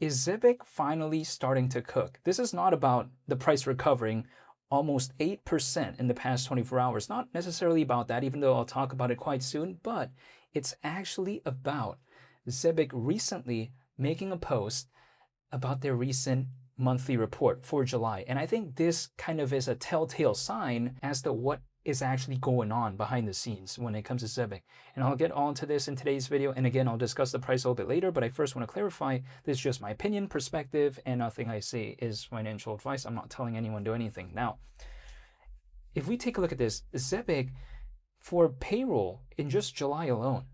Is Zebec finally starting to cook? This is not about the price recovering almost 8% in the past 24 hours. Not necessarily about that, even though I'll talk about it quite soon, but it's actually about Zebec recently making a post about their recent monthly report for July. And I think this kind of is a telltale sign as to what is actually going on behind the scenes when it comes to Zebec. And I'll get on to this in today's video. And again, I'll discuss the price a little bit later, but I first want to clarify this is just my opinion, perspective, and nothing I say is financial advice. I'm not telling anyone to do anything. Now, if we take a look at this, Zebec for payroll in just July alone,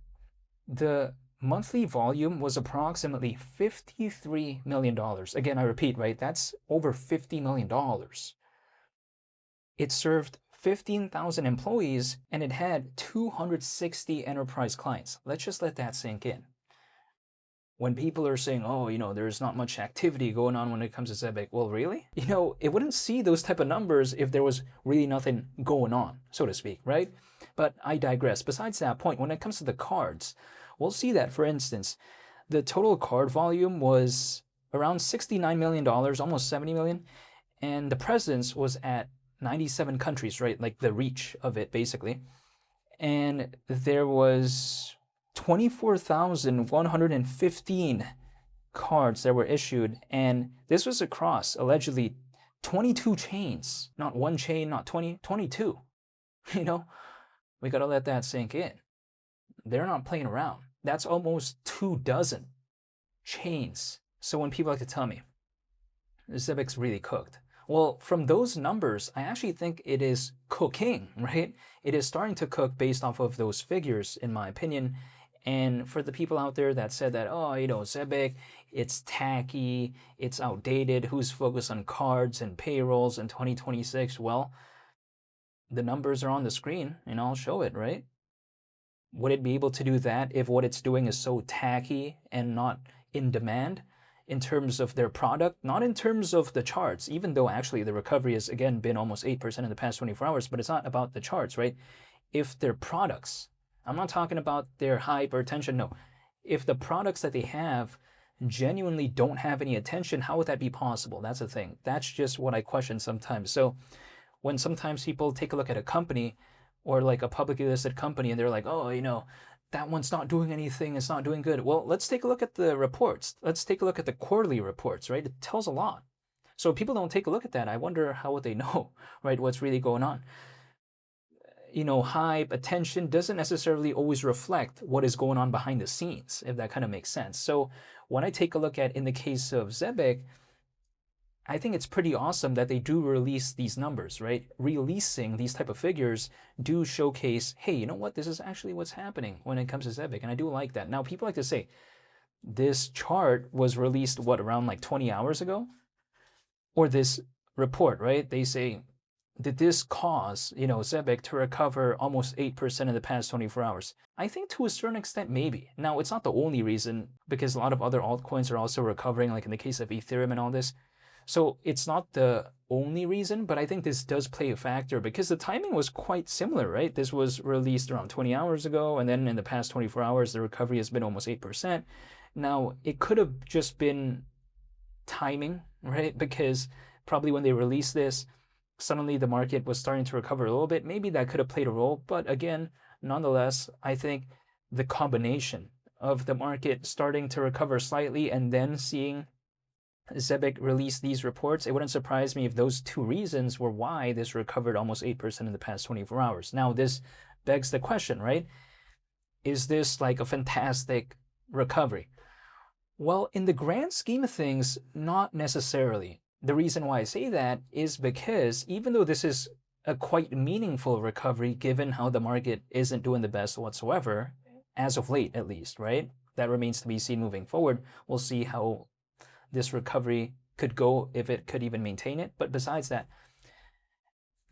the monthly volume was approximately $53 million. Again, I repeat, right? That's over $50 million. It served 15,000 employees and it had 260 enterprise clients. Let's just let that sink in. When people are saying, oh, there's not much activity going on when it comes to Zebec, well, really? It wouldn't see those type of numbers if there was really nothing going on, so to speak, right? But I digress. Besides that point, when it comes to the cards, we'll see that, for instance, the total card volume was around $69 million, almost $70 million, and the presence was at 97 countries, right? Like the reach of it, basically. And there was 24,115 cards that were issued, and this was across, allegedly, 22 chains. Not one chain, not 20, 22. We gotta let that sink in. They're not playing around. That's almost 24 chains. So when people like to tell me, Zebec's really cooked, well, from those numbers, I actually think it is cooking, right? It is starting to cook based off of those figures, in my opinion. And for the people out there that said that, oh, Zebec, it's tacky, it's outdated, who's focused on cards and payrolls in 2026? Well, the numbers are on the screen, and I'll show it, right? Would it be able to do that if what it's doing is so tacky and not in demand? In terms of their product, not in terms of the charts, even though actually the recovery has again been almost 8% in the past 24 hours, but it's not about the charts, right? If their products, I'm not talking about their hype or attention, no. If the products that they have genuinely don't have any attention, how would that be possible? That's the thing. That's just what I question sometimes. So when sometimes people take a look at a company or like a publicly listed company and they're like, oh, that one's not doing anything, it's not doing good. Well, let's take a look at the reports. Let's take a look at the quarterly reports, right? It tells a lot. So if people don't take a look at that, I wonder how would they know, right, what's really going on. Hype, attention doesn't necessarily always reflect what is going on behind the scenes, if that kind of makes sense. So when I take a look at, in the case of Zebec, I think it's pretty awesome that they do release these numbers, right? Releasing these type of figures do showcase, hey, you know what? This is actually what's happening when it comes to Zebec, and I do like that. Now, people like to say, this chart was released, around like 20 hours ago? Or this report, right? They say, did this cause, Zebec to recover almost 8% in the past 24 hours? I think to a certain extent, maybe. Now, it's not the only reason, because a lot of other altcoins are also recovering, like in the case of Ethereum and all this. So it's not the only reason, but I think this does play a factor because the timing was quite similar, right? This was released around 20 hours ago, and then in the past 24 hours, the recovery has been almost 8%. Now, it could have just been timing, right? Because probably when they released this, suddenly the market was starting to recover a little bit. Maybe that could have played a role, but again, nonetheless, I think the combination of the market starting to recover slightly and then seeing Zebec released these reports, it wouldn't surprise me if those two reasons were why this recovered almost 8% in the past 24 hours. Now, this begs the question, right? Is this like a fantastic recovery? Well, in the grand scheme of things, not necessarily. The reason why I say that is because even though this is a quite meaningful recovery, given how the market isn't doing the best whatsoever, as of late at least, right? That remains to be seen moving forward. We'll see how this recovery could go, if it could even maintain it. But besides that,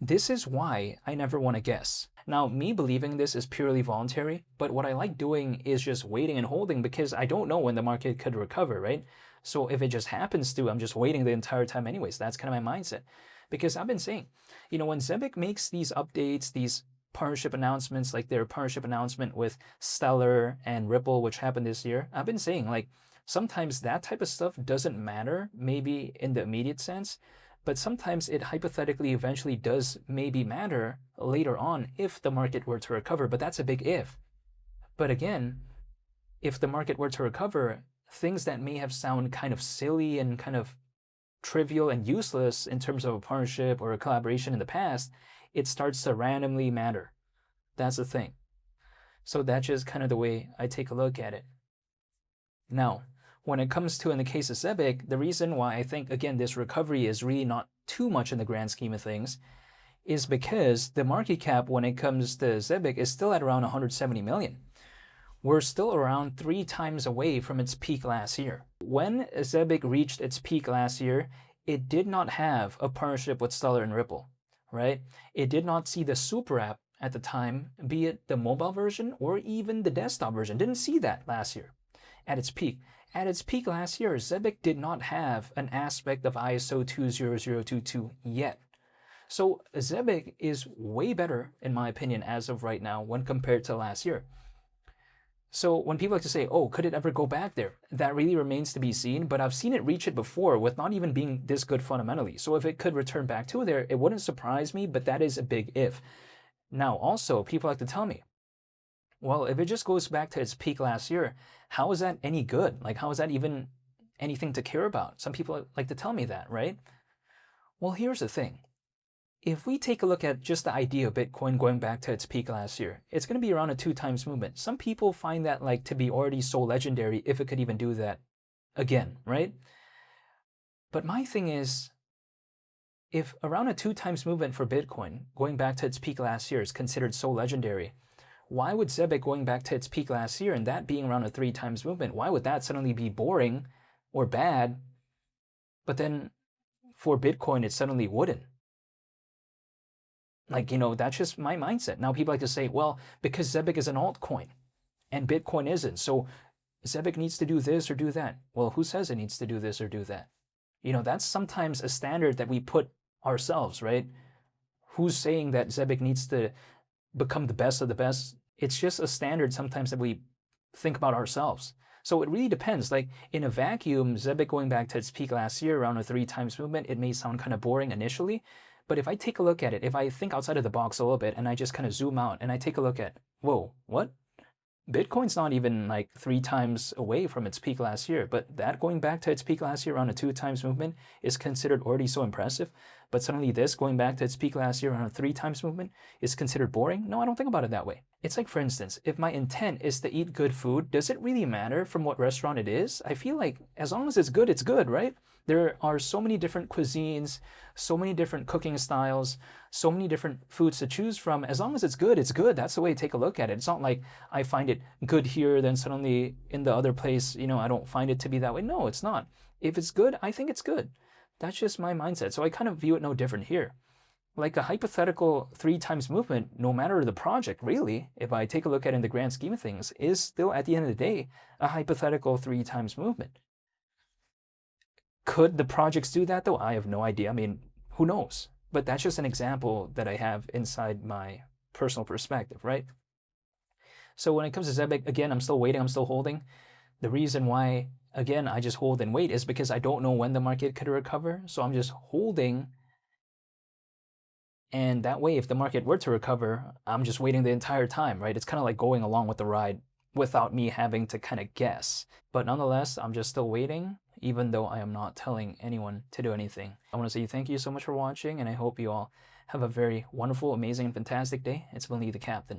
this is why I never want to guess. Now, me believing this is purely voluntary, but what I like doing is just waiting and holding because I don't know when the market could recover, right? So if it just happens to, I'm just waiting the entire time anyways. That's kind of my mindset. Because I've been saying, when Zebec makes these updates, these partnership announcements, like their partnership announcement with Stellar and Ripple, which happened this year, I've been saying, like, Sometimes that type of stuff doesn't matter, maybe in the immediate sense, but sometimes it hypothetically eventually does maybe matter later on if the market were to recover, but that's a big if. But again, if the market were to recover, things that may have sound kind of silly and kind of trivial and useless in terms of a partnership or a collaboration in the past, it starts to randomly matter. That's the thing. So that's just kind of the way I take a look at it. Now, when it comes to in the case of Zebec, the reason why I think, again, this recovery is really not too much in the grand scheme of things is because the market cap when it comes to Zebec is still at around 170 million. We're still around 3 times away from its peak last year. When Zebec reached its peak last year, it did not have a partnership with Stellar and Ripple, right? It did not see the super app at the time, be it the mobile version or even the desktop version. Didn't see that last year at its peak. At its peak last year, Zebec did not have an aspect of ISO 20022 yet. So Zebec is way better, in my opinion, as of right now when compared to last year. So when people like to say, oh, could it ever go back there? That really remains to be seen, but I've seen it reach it before with not even being this good fundamentally. So if it could return back to there, it wouldn't surprise me, but that is a big if. Now, also, people like to tell me, well, if it just goes back to its peak last year, how is that any good? Like, how is that even anything to care about? Some people like to tell me that, right? Well, here's the thing. If we take a look at just the idea of Bitcoin going back to its peak last year, it's going to be around a 2 times movement. Some people find that like to be already so legendary if it could even do that again, right? But my thing is, if around a 2 times movement for Bitcoin going back to its peak last year is considered so legendary, why would Zebec going back to its peak last year and that being around a 3 times movement, why would that suddenly be boring or bad, but then for Bitcoin it suddenly wouldn't? Like, that's just my mindset. Now people like to say, well, because Zebec is an altcoin and Bitcoin isn't, so Zebec needs to do this or do that. Well, who says it needs to do this or do that? That's sometimes a standard that we put ourselves, right? Who's saying that Zebec needs to become the best of the best? It's just a standard sometimes that we think about ourselves. So it really depends. Like in a vacuum, Zebec going back to its peak last year around a 3 times movement, it may sound kind of boring initially, but if I take a look at it, if I think outside of the box a little bit and I just kind of zoom out and I take a look at, whoa, what? Bitcoin's not even like 3 times away from its peak last year, but that going back to its peak last year around a 2 times movement is considered already so impressive. But suddenly this going back to its peak last year around a 3 times movement is considered boring? No, I don't think about it that way. It's like, for instance, if my intent is to eat good food, does it really matter from what restaurant it is? I feel like as long as it's good, right? There are so many different cuisines, so many different cooking styles, so many different foods to choose from. As long as it's good, it's good. That's the way to take a look at it. It's not like I find it good here, then suddenly in the other place, I don't find it to be that way. No, it's not. If it's good, I think it's good. That's just my mindset. So I kind of view it no different here. Like a hypothetical 3 times movement, no matter the project, really, if I take a look at it in the grand scheme of things, is still at the end of the day a hypothetical 3 times movement. Could the projects do that though? I have no idea. I mean, who knows? But that's just an example that I have inside my personal perspective, right? So when it comes to Zebec, again, I'm still waiting, I'm still holding. The reason why, again, I just hold and wait is because I don't know when the market could recover. So I'm just holding. And that way, if the market were to recover, I'm just waiting the entire time, right? It's kind of like going along with the ride without me having to kind of guess. But nonetheless, I'm just still waiting, even though I am not telling anyone to do anything. I want to say thank you so much for watching, and I hope you all have a very wonderful, amazing, and fantastic day. It's been Lee the Captain.